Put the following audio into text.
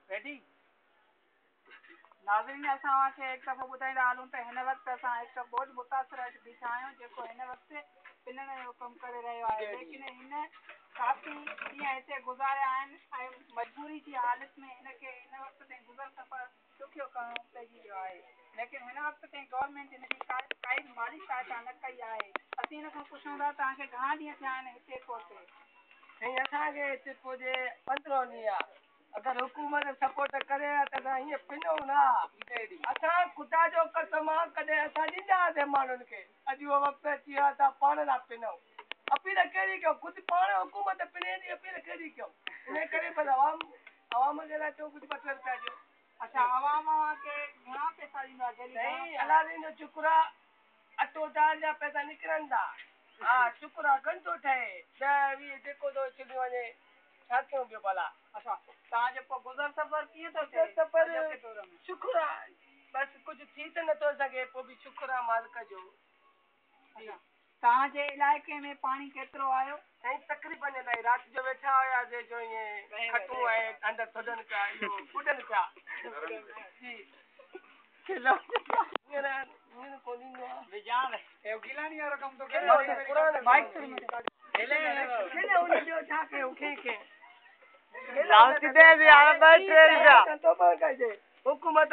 ready नाज़रीन असां खे एक दफ़ो ॿुधाईंदा हलूं त हिन वक़्तु असां हिकु बोझ मुतासिर वटि बीठा आहियूं जेको हिन वक़्तु पिनण जो कमु करे रहियो आहे लेकिन हिन काफ़ी ॾींहं हिते गुज़ारिया आहिनि ऐं मजबूरी जी हालत में हिनखे हिन वक़्तु ताईं गुज़र सफ़र ॾुखियो करणो पइजी वियो आहे लेकिन हिन वक़्तु ताईं गवर्नमेंट हिनजी काई माली सहायता न कई आहे असीं हिन खां पुछूं था तव्हांखे घणा ॾींहं थिया आहिनि हिते पहुचे साईं असांखे हिते पहुचे 15 ॾींहं अगर हुकूमत सपोर्ट करे त असां हीअं पिनूं न असां ख़ुदा जो कसम आहे कॾहिं असां ॾींदासीं माण्हुनि खे अॼु उहो वक़्तु अची वियो असां पाण था पिनूं अपील कहिड़ी कयूं ख़ुदि पाण हुकूमत पिने थी अपील कहिड़ी कयूं इन करे बसि आवाम जे लाइ चऊं कुझु 2 रुपया ॾियो अच्छा आवाम खे घणा पैसा ॾींदा साईं अलादीन जो शुक्र आहे अटो दाल जा पैसा निकिरनि था हा शुक्र आहे घंटो ठहे 10-20 जेको थो छिली वञे छा कयूं ॿियो भला अच्छा तव्हांजो पोइ गुज़र सफ़र कीअं थो थिए सफ़र शुक्र आहे बसि कुझु थी त नथो सघे पोइ बि शुक्र आहे मालिक जो तव्हांजे इलाइक़े में पाणी केतिरो आयो साईं तकरीबन इलाही राति जो वेठा हुयासीं जो ईअं खटूं ऐं हंध थोॾनि पिया इहो ॿुॾनि पिया जी खिलो गिलानी वारो कमु थो करे बाइक छा कयूं कंहिंखे हुकूमत